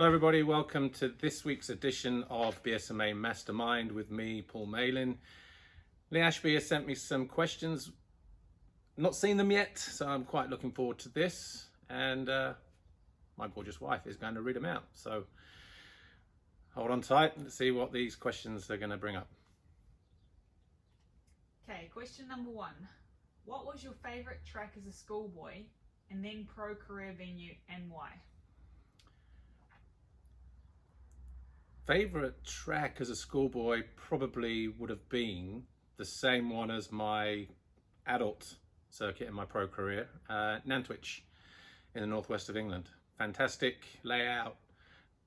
Hello everybody, welcome to this week's edition of BSMA Mastermind with me, Paul Malin. Lee Ashby has sent me some questions. Not seen them yet, so I'm quite looking forward to this. And my gorgeous wife is going to read them out. So hold on tight and see what these questions are going to bring up. Okay, question number one. What was your favourite track as a schoolboy and then pro career venue, and why? Favourite track as a schoolboy probably would have been the same one as my adult circuit in my pro career, Nantwich in the northwest of England. Fantastic layout,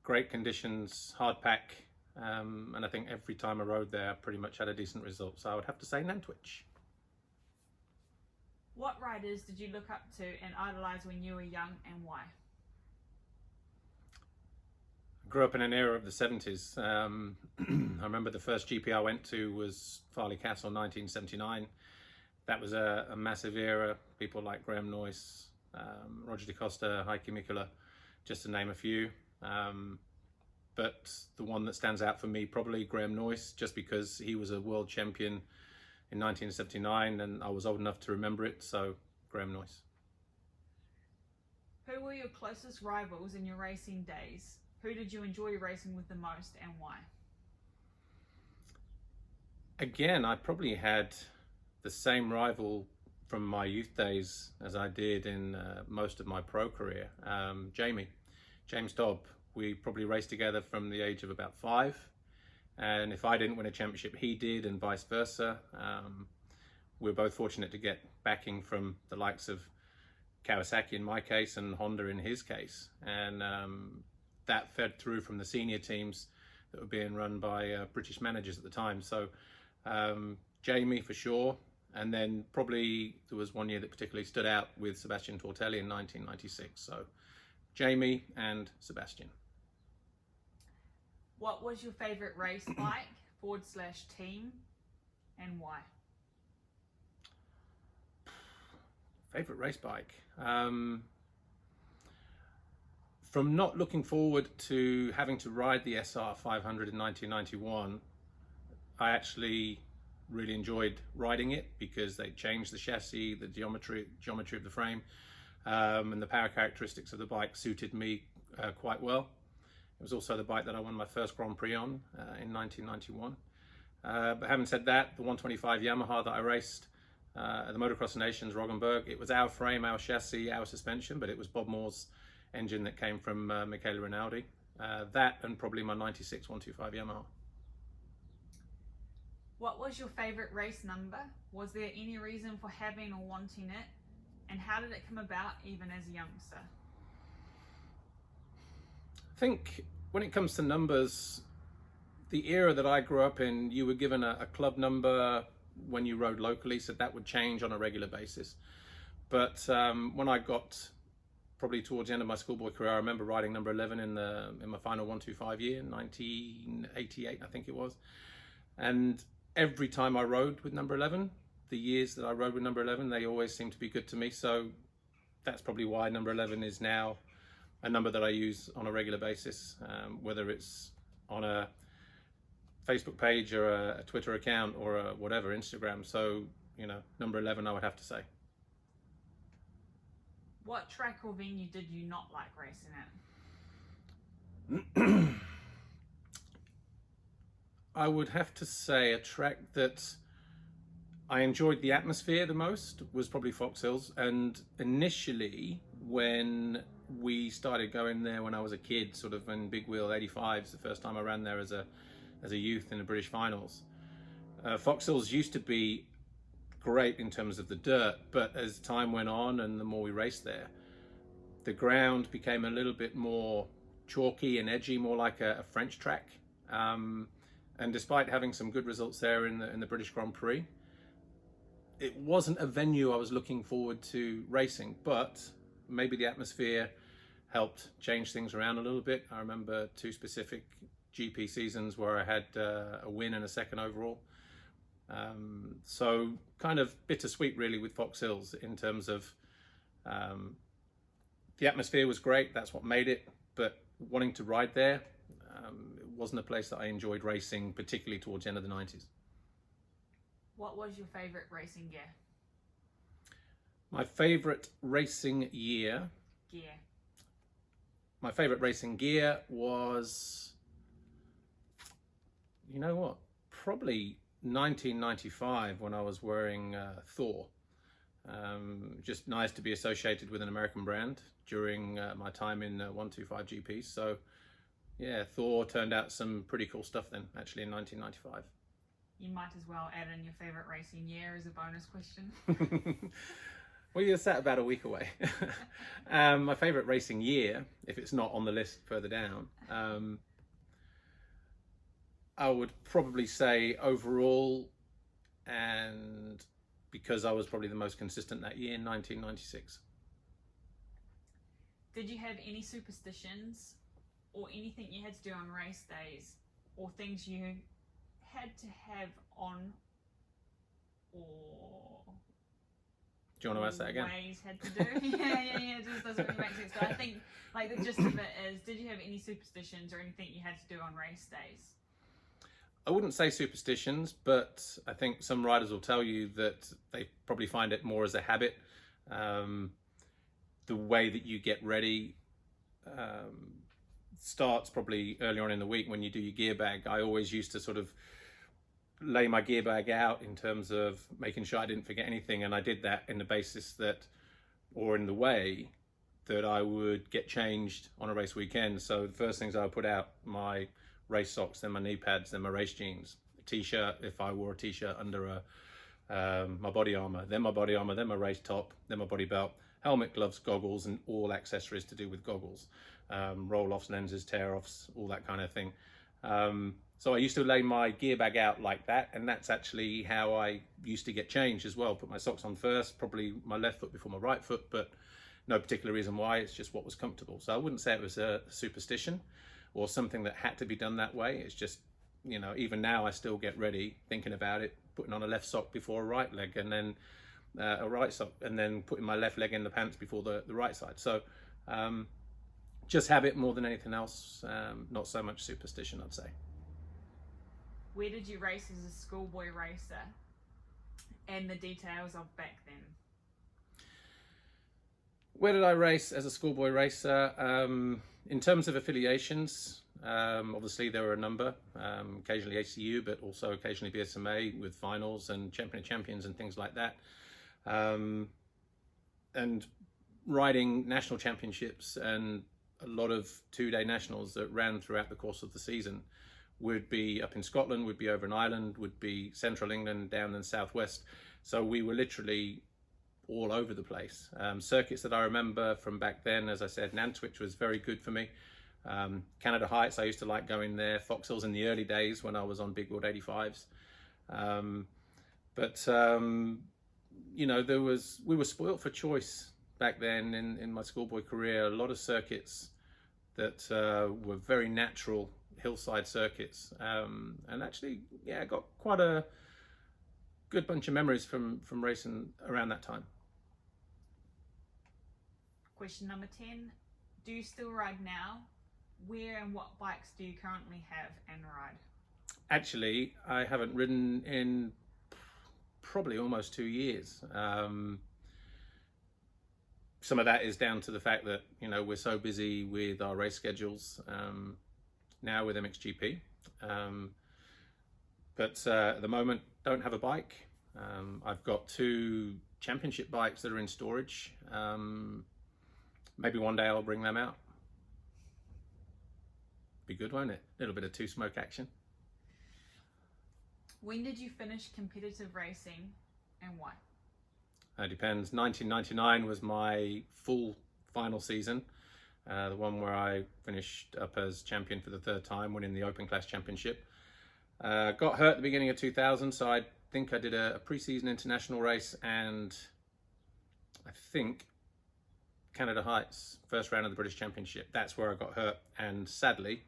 great conditions, hard pack, and I think every time I rode there I pretty much had a decent result, so I would have to say Nantwich. What riders did you look up to and idolise when you were young, and why? Grew up in an era of the 70s. I remember the first GP I went to was Farley Castle 1979. That was a massive era. People like Graham Noyce, Roger DeCosta, Heikki Mikkola, just to name a few. But the one that stands out for me, probably Graham Noyce, just because he was a world champion in 1979 and I was old enough to remember it, so Graham Noyce. Who were your closest rivals in your racing days? Who did you enjoy racing with the most, and why? Again, I probably had the same rival from my youth days as I did in most of my pro career. James Dobb. We probably raced together from the age of about 5. And if I didn't win a championship, he did, and vice versa. We were both fortunate to get backing from the likes of Kawasaki in my case and Honda in his case. And that fed through from the senior teams that were being run by British managers at the time. So Jamie for sure. And then probably there was one year that particularly stood out with Sebastian Tortelli in 1996. So Jamie and Sebastian. What was your favourite race bike / team, and why? Favourite race bike? From not looking forward to having to ride the SR 500 in 1991, I actually really enjoyed riding it because they changed the chassis, the geometry of the frame, and the power characteristics of the bike suited me quite well. It was also the bike that I won my first Grand Prix on in 1991. But having said that, the 125 Yamaha that I raced at the Motocross Nations, Roggenburg, it was our frame, our chassis, our suspension, but it was Bob Moore's engine that came from Michele Rinaldi. That and probably my 96 125 Yamaha. What was your favourite race number? Was there any reason for having or wanting it? And how did it come about even as a youngster? I think when it comes to numbers, the era that I grew up in, you were given a club number when you rode locally, so that would change on a regular basis. But when I got probably towards the end of my schoolboy career, I remember riding number 11 in my final 125 year, 1988, I think it was. And every time I rode with number 11, the years that I rode with number 11, they always seemed to be good to me. So that's probably why number 11 is now a number that I use on a regular basis, whether it's on a Facebook page or a Twitter account or a whatever, Instagram. So, you know, number 11 I would have to say. What track or venue did you not like racing at? I would have to say a track that I enjoyed the atmosphere the most was probably Fox Hills. And initially, when we started going there when I was a kid, sort of in Big Wheel 85s, the first time I ran there as a youth in the British finals. Fox Hills used to be great in terms of the dirt, but as time went on and the more we raced there, the ground became a little bit more chalky and edgy, more like a French track. And despite having some good results there in the British Grand Prix, it wasn't a venue I was looking forward to racing, but maybe the atmosphere helped change things around a little bit. I remember 2 specific GP seasons where I had a win and a second overall. So kind of bittersweet really with Fox Hills in terms of the atmosphere was great. That's what made it. but wanting to ride there, it wasn't a place that I enjoyed racing, particularly towards the end of the 90s. What was your favourite racing gear? My favourite racing year? Gear. My favourite racing gear was, you know what, probably 1995 when I was wearing Thor. Just nice to be associated with an American brand during my time in 125 GP. So yeah, Thor turned out some pretty cool stuff then, actually, in 1995. You might as well add in your favourite racing year as a bonus question. Well, you're sat about a week away. My favourite racing year, if it's not on the list further down, I would probably say overall, and because I was probably the most consistent that year, 1996. Did you have any superstitions or anything you had to do on race days, or things you had to have on, or do you want to ask that again? Ways had to do? yeah. It just doesn't really make sense. But I think like the gist of it is, did you have any superstitions or anything you had to do on race days? I wouldn't say superstitions, but I think some riders will tell you that they probably find it more as a habit. The way that you get ready starts probably early on in the week when you do your gear bag. I always used to sort of lay my gear bag out in terms of making sure I didn't forget anything, and I did that in the basis that, or in the way that I would get changed on a race weekend. So the first things I would put out, my race socks, then my knee pads, then my race jeans, a t-shirt if I wore a t-shirt under my body armor, then my race top, then my body belt, helmet, gloves, goggles, and all accessories to do with goggles, roll-offs, lenses, tear-offs, all that kind of thing. So I used to lay my gear bag out like that, and that's actually how I used to get changed as well. Put my socks on first, probably my left foot before my right foot, but no particular reason why, it's just what was comfortable. So I wouldn't say it was a superstition or something that had to be done that way. It's just, you know, even now I still get ready thinking about it, putting on a left sock before a right leg, and then a right sock, and then putting my left leg in the pants before the right side. So just habit more than anything else, not so much superstition, I'd say. Where did you race as a schoolboy racer, and the details of back then? Where did I race as a schoolboy racer? In terms of affiliations, obviously there were a number, occasionally ACU, but also occasionally BSMA with finals and champion of champions and things like that. And riding national championships and a lot of two-day nationals that ran throughout the course of the season would be up in Scotland, would be over in Ireland, would be central England, down in the southwest. So we were literally all over the place. Circuits that I remember from back then, as I said, Nantwich was very good for me. Canada Heights, I used to like going there. Fox Hills in the early days when I was on Big World 85s. You know, we were spoilt for choice back then in my schoolboy career. A lot of circuits that were very natural hillside circuits, and actually, yeah, I got quite a good bunch of memories from racing around that time. Question number 10, do you still ride now? Where and what bikes do you currently have and ride? Actually, I haven't ridden in probably almost 2 years. Some of that is down to the fact that, you know, we're so busy with our race schedules now with MXGP. But at the moment, don't have a bike. I've got 2 championship bikes that are in storage. Maybe one day I'll bring them out. Be good, won't it? A little bit of 2-smoke action. When did you finish competitive racing and why? It depends. 1999 was my full final season. The one where I finished up as champion for the 3rd time, winning the Open Class Championship. Got hurt at the beginning of 2000, so I think I did a pre-season international race, and I think Canada Heights, first round of the British Championship. That's where I got hurt, and sadly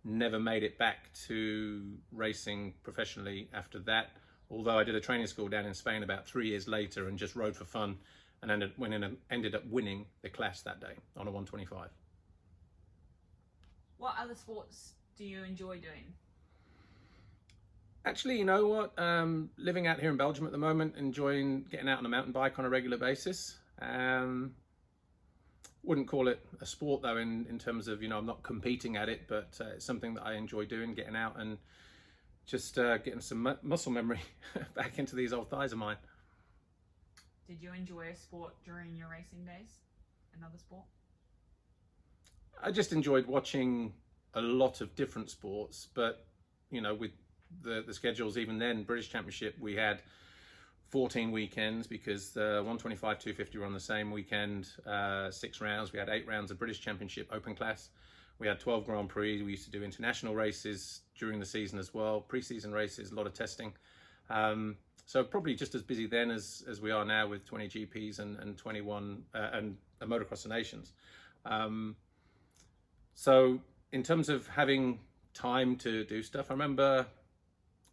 never made it back to racing professionally after that, although I did a training school down in Spain about 3 years later and just rode for fun, and ended up winning the class that day on a 125. What other sports do you enjoy doing? Actually, you know what? Living out here in Belgium at the moment, enjoying getting out on a mountain bike on a regular basis. Wouldn't call it a sport though, in terms of, I'm not competing at it, but it's something that I enjoy doing, getting out and just getting some muscle memory back into these old thighs of mine. Did you enjoy a sport during your racing days? Another sport? I just enjoyed watching a lot of different sports, but with the schedules even then, British Championship, we had 14 weekends because the 125, 250 were on the same weekend, 6 rounds. We had 8 rounds of British Championship open class. We had 12 Grand Prix. We used to do international races during the season as well, pre-season races, a lot of testing. So probably just as busy then as we are now with 20 GPs and 21 and a Motocross Nations. So in terms of having time to do stuff, I remember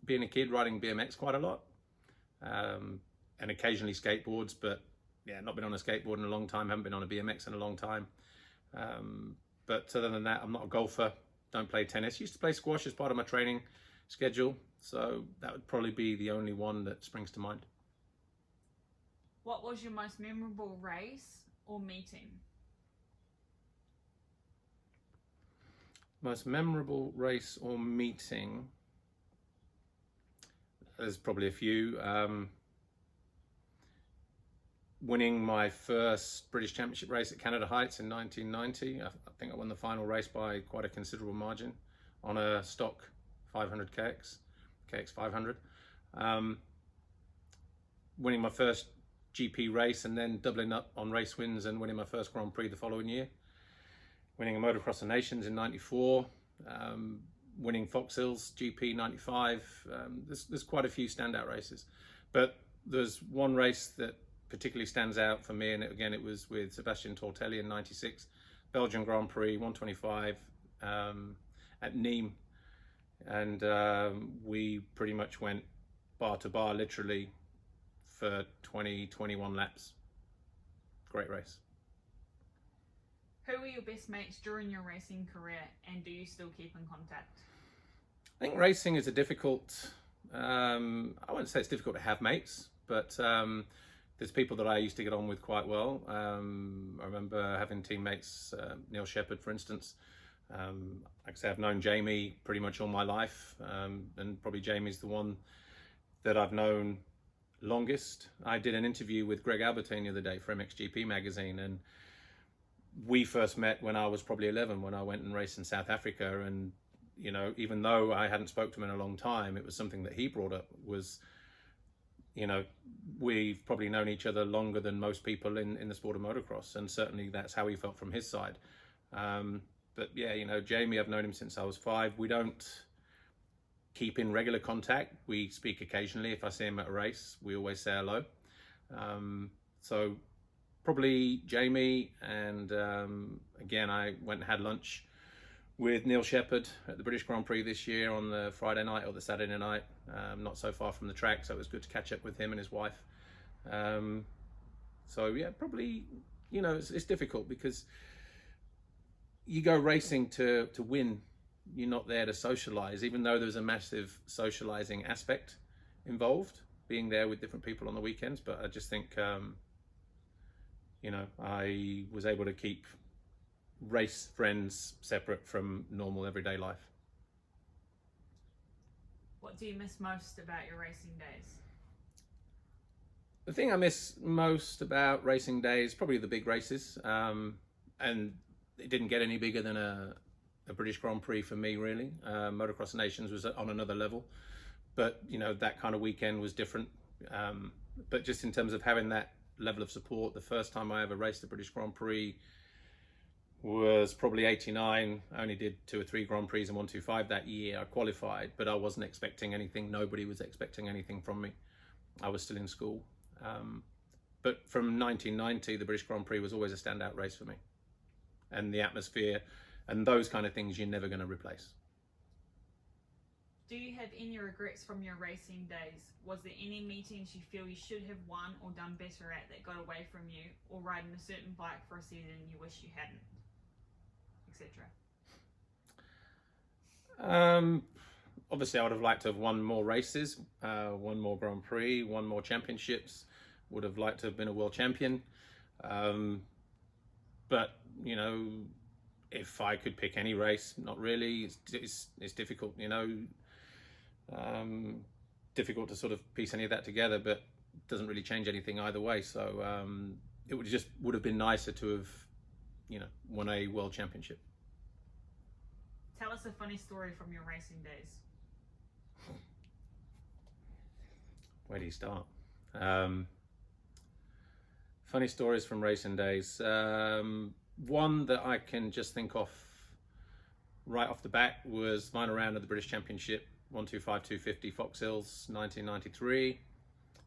being a kid riding BMX quite a lot. And occasionally skateboards, but yeah, not been on a skateboard in a long time, haven't been on a BMX in a long time. But other than that, I'm not a golfer, don't play tennis. Used to play squash as part of my training schedule, so that would probably be the only one that springs to mind. What was your most memorable race or meeting? Most memorable race or meeting? There's probably a few. Winning my first British Championship race at Canada Heights in 1990. I think I won the final race by quite a considerable margin on a stock 500 KX 500. Winning my first GP race and then doubling up on race wins and winning my first Grand Prix the following year. Winning a Motocross Nations in 94. Winning Fox Hills GP 95. There's quite a few standout races, but there's one race that particularly stands out for me, and it was with Sebastian Tortelli in 96, Belgian Grand Prix 125 at Nîmes, and we pretty much went bar to bar literally for 21 laps. Great race. Who were your best mates during your racing career, and do you still keep in contact? I think racing is a difficult, I wouldn't say it's difficult to have mates, but there's people that I used to get on with quite well. I remember having teammates, Neil Shepherd, for instance. Like I say, I've known Jamie pretty much all my life, and probably Jamie's the one that I've known longest. I did an interview with Greg Albertine the other day for MXGP magazine, and we first met when I was probably 11, when I went and raced in South Africa. And even though I hadn't spoke to him in a long time, it was something that he brought up was, we've probably known each other longer than most people in the sport of motocross, and certainly that's how he felt from his side. But yeah, Jamie, I've known him since I was 5. We don't keep in regular contact. We speak occasionally. If I see him at a race, we always say hello. So probably Jamie, and again, I went and had lunch with Neil Shepherd at the British Grand Prix this year on the Friday night or the Saturday night, not so far from the track, so it was good to catch up with him and his wife. So yeah, probably, it's difficult because you go racing to win. You're not there to socialize, even though there's a massive socializing aspect involved, being there with different people on the weekends. But I just think, I was able to keep race friends separate from normal everyday life. What do you miss most about your racing days? The thing I miss most about racing days, probably the big races, and it didn't get any bigger than a British Grand Prix for me, really. Motocross Nations was on another level, but that kind of weekend was different. But just in terms of having that level of support, the first time I ever raced the British Grand Prix was probably 89. I only did 2 or 3 Grand Prix and 125 that year. I qualified, but I wasn't expecting anything. Nobody was expecting anything from me. I was still in school. But from 1990, the British Grand Prix was always a standout race for me. And the atmosphere and those kind of things you're never going to replace. Do you have any regrets from your racing days? Was there any meetings you feel you should have won or done better at that got away from you, or riding a certain bike for a season you wish you hadn't, etc.? Um, Obviously, I would have liked to have won more races, one more Grand Prix, one more championships. Would have liked to have been a world champion. Um, but, you know, if I could pick any race, not really. It's difficult, you know. Difficult to sort of piece any of that together, but it doesn't really change anything either way. So it would have been nicer to have, you know, won a world championship. Tell us a funny story from your racing days. Where do you start? Funny stories from racing days. One that I can just think of right off the bat was final round of the British Championship, 125 250 Fox Hills, 1993.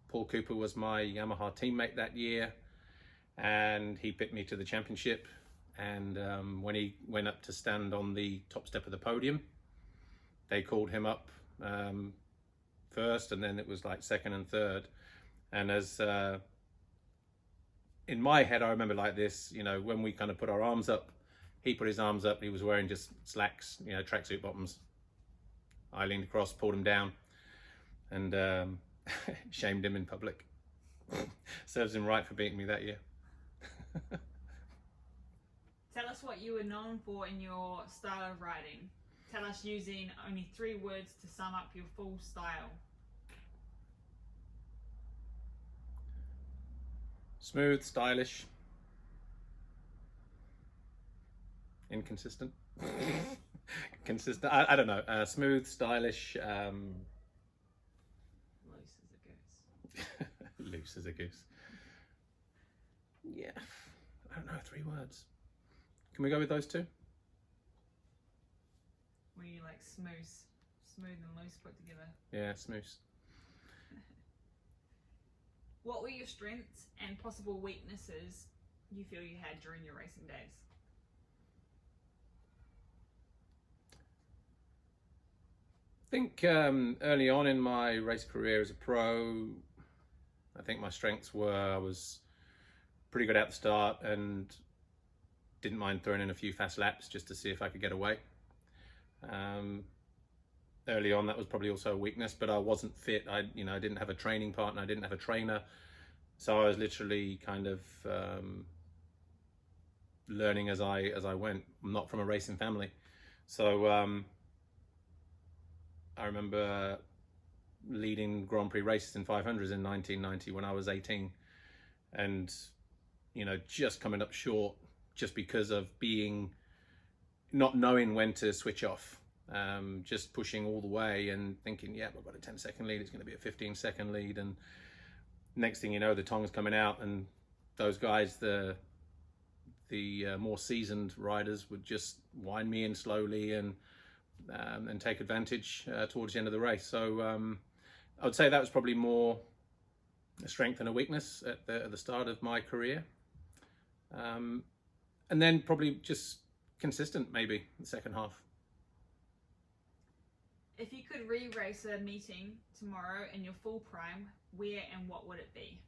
Paul Cooper was my Yamaha teammate that year, and he picked me to the championship. And when he went up to stand on the top step of the podium, they called him up first, and then it was like second and third. And as in my head, I remember like this, you know, when we kind of put our arms up, he put his arms up, he was wearing just slacks, you know, tracksuit bottoms. I leaned across, pulled him down, and shamed him in public. Serves him right for beating me that year. Tell us what you were known for in your style of riding. Tell us using only 3 words to sum up your full style. Smooth, stylish, inconsistent. Consistent. I don't know. Smooth, stylish. Loose as a goose. Loose as a goose. Yeah. I don't know. 3 words. Can we go with those 2? Were you like smooth and loose put together? Yeah, smooth. What were your strengths and possible weaknesses you feel you had during your racing days? I think early on in my race career as a pro, I think my strengths were I was pretty good at the start and didn't mind throwing in a few fast laps just to see if I could get away. Early on, that was probably also a weakness, but I wasn't fit. I didn't have a training partner. I didn't have a trainer. So I was literally kind of learning as I went. I'm not from a racing family. So I remember leading Grand Prix races in 500s in 1990 when I was 18, and, you know, just coming up short just because of not knowing when to switch off. Just pushing all the way and thinking, yeah, I've got a 10-second lead, it's going to be a 15-second lead, and next thing you know, the tongue's coming out, and those guys, the more seasoned riders, would just wind me in slowly and take advantage towards the end of the race. So I would say that was probably more a strength and a weakness at the start of my career, and then probably just consistent maybe in the second half. If you could re-race a meeting tomorrow in your full prime, where and what would it be?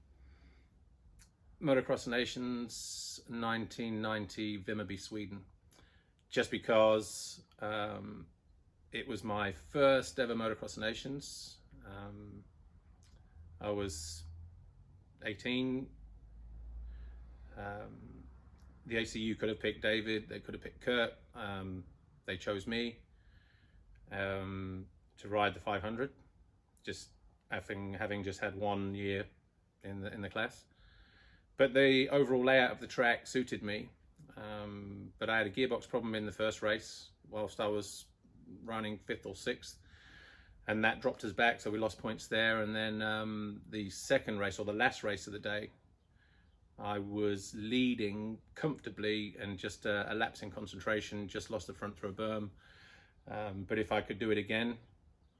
Motocross Nations 1990, Vimmerby, Sweden. Just because it was my first ever Motocross Nations. I was 18. The ACU could have picked David, they could have picked Kurt. They chose me to ride the 500, just having just had 1 year in the class. But the overall layout of the track suited me. But I had a gearbox problem in the first race whilst I was running 5th or 6th, and that dropped us back, so we lost points there. And then the second race, or the last race of the day, I was leading comfortably and just a lapse in concentration, just lost the front through a berm. But if I could do it again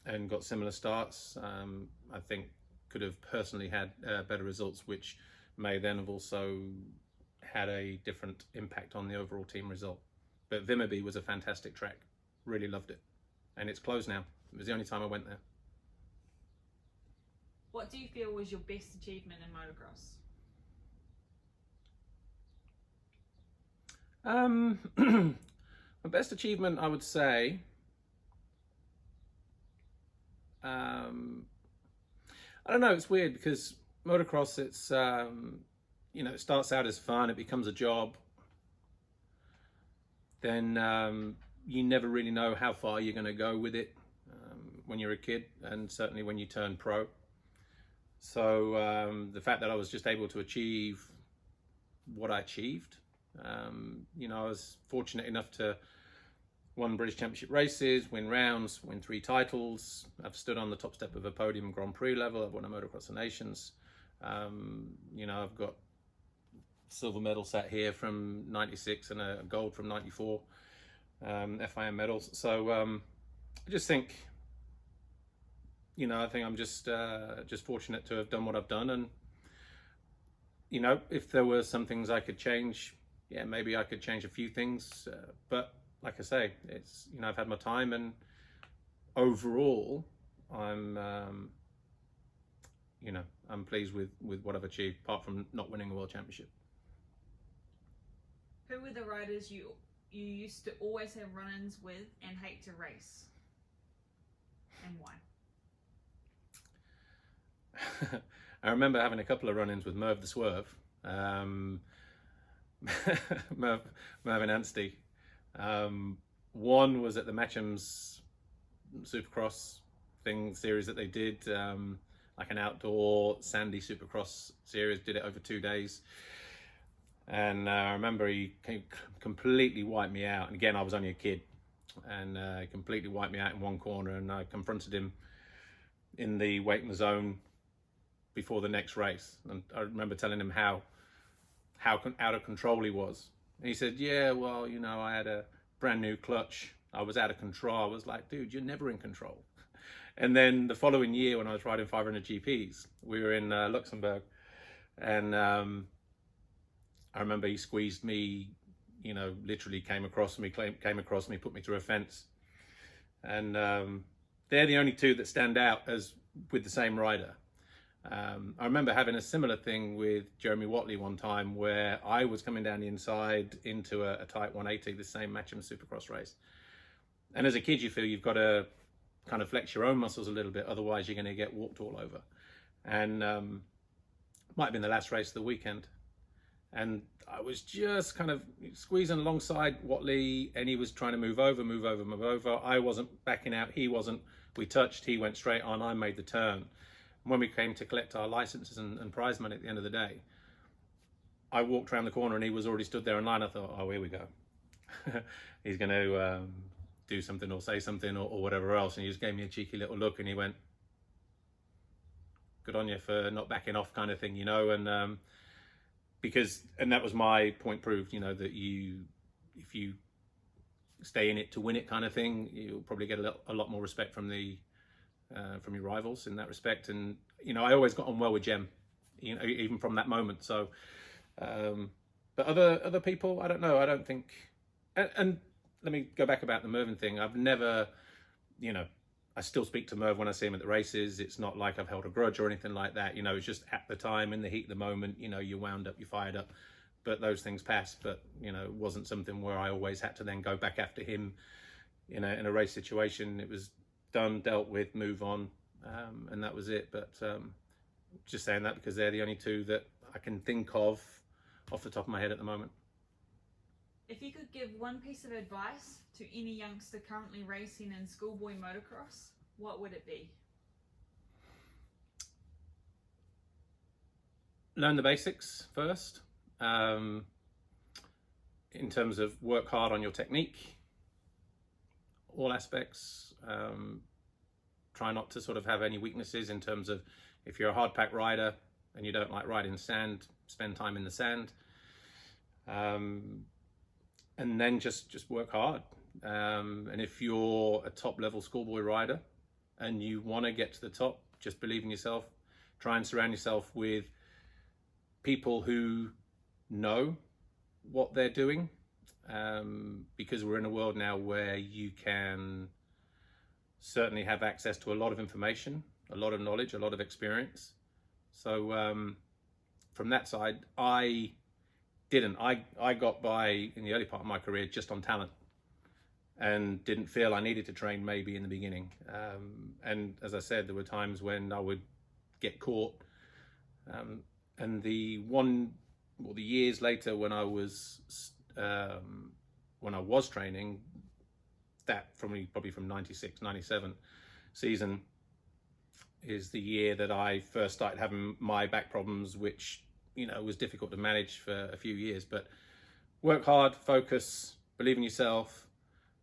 and got similar starts, I think could have personally had better results, which may then have also had a different impact on the overall team result. But Vimmerby was a fantastic track, really loved it, and it's closed now. It was the only time I went there. What do you feel was your best achievement in motocross? My best achievement, I would say, I don't know, it's weird because motocross, it's, it starts out as fun, it becomes a job. Then you never really know how far you're going to go with it when you're a kid, and certainly when you turn pro. So the fact that I was just able to achieve what I achieved, I was fortunate enough to won British Championship races, win rounds, win 3 titles. I've stood on the top step of a podium Grand Prix level. I've won a Motocross Nations. I've got silver medal sat here from '96 and a gold from '94, FIM medals. So I just think, I think I'm just fortunate to have done what I've done. And, if there were some things I could change, yeah, maybe I could change a few things. But like I say, it's, I've had my time, and overall, I'm pleased with what I've achieved, apart from not winning a world championship. Who were the riders you used to always have run-ins with and hate to race, and why? I remember having a couple of run-ins with Merv the Swerve, Merv and Anstey. One was at the Matcham's Supercross series that they did, like an outdoor sandy Supercross series, did it over 2 days. And I remember he completely wiped me out. And again, I was only a kid, and completely wiped me out in one corner. And I confronted him in the waiting zone before the next race. And I remember telling him how out of control he was. And he said, yeah, well, I had a brand new clutch. I was out of control. I was like, dude, you're never in control. And then the following year, when I was riding 500 GPs, we were in Luxembourg. And I remember he squeezed me, literally came across me, put me through a fence. And they're the only two that stand out as with the same rider. I remember having a similar thing with Jeremy Watley one time, where I was coming down the inside into a tight 180, the same Matcham Supercross race. And as a kid, you feel you've got to kind of flex your own muscles a little bit, otherwise you're going to get walked all over. And might have been the last race of the weekend. And I was just kind of squeezing alongside Watley, and he was trying to move over. I wasn't backing out, he wasn't. We touched, he went straight on, I made the turn. And when we came to collect our licenses and prize money at the end of the day, I walked around the corner and he was already stood there in line. I thought, oh, here we go. He's going to do something or say something or whatever else. And he just gave me a cheeky little look, and he went, good on you for not backing off, kind of thing, and and that was my point proved, that if you stay in it to win it, kind of thing, you'll probably get a lot more respect from your rivals in that respect. And I always got on well with Jem, even from that moment. So but other people, I don't know. I don't think, and let me go back about the Mervyn thing. I've never, I still speak to Merv when I see him at the races. It's not like I've held a grudge or anything like that. It's just at the time, in the heat of the moment, you're wound up, you're fired up. But those things pass. But, it wasn't something where I always had to then go back after him in a race situation. It was done, dealt with, move on, and that was it. But just saying that because they're the only two that I can think of off the top of my head at the moment. If you could give one piece of advice to any youngster currently racing in Schoolboy motocross, what would it be? Learn the basics first. In terms of work hard on your technique, all aspects. Try not to sort of have any weaknesses in terms of, if you're a hard pack rider and you don't like riding sand, spend time in the sand. And then just work hard. And if you're a top level Schoolboy rider and you want to get to the top, just believe in yourself. Try and surround yourself with people who know what they're doing, because we're in a world now where you can certainly have access to a lot of information, a lot of knowledge, a lot of experience. So from that side, I got by in the early part of my career just on talent. and didn't feel I needed to train maybe in the beginning. And as I said, there were times when I would get caught. And the years later when I was training, that probably from 96, 97 season is the year that I first started having my back problems, which, you know, was difficult to manage for a few years. But work hard, focus, believe in yourself,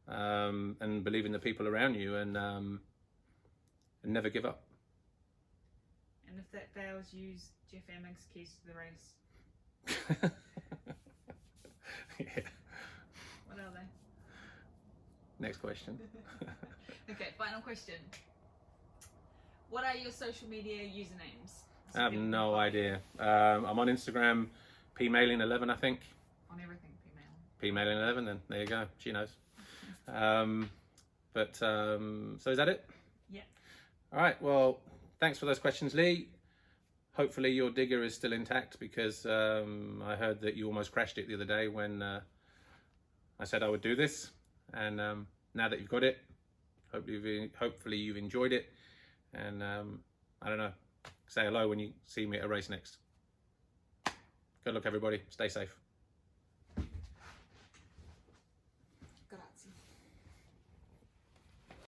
and believe in the people around you, and never give up. And if that fails, use Jeff Emmig's keys to the race. Yeah. What are they? Next question. Okay, final question. What are your social media usernames? I have no idea. I'm on Instagram, Malin11, I think. On everything, P-Malin. Malin11, then there you go. She knows. So is that it? Yeah. All right. Well, thanks for those questions, Lee. Hopefully your digger is still intact, because I heard that you almost crashed it the other day when I said I would do this. And now that you've got it, hopefully you've enjoyed it. And I don't know, say hello when you see me at a race next. Good luck, everybody. Stay safe.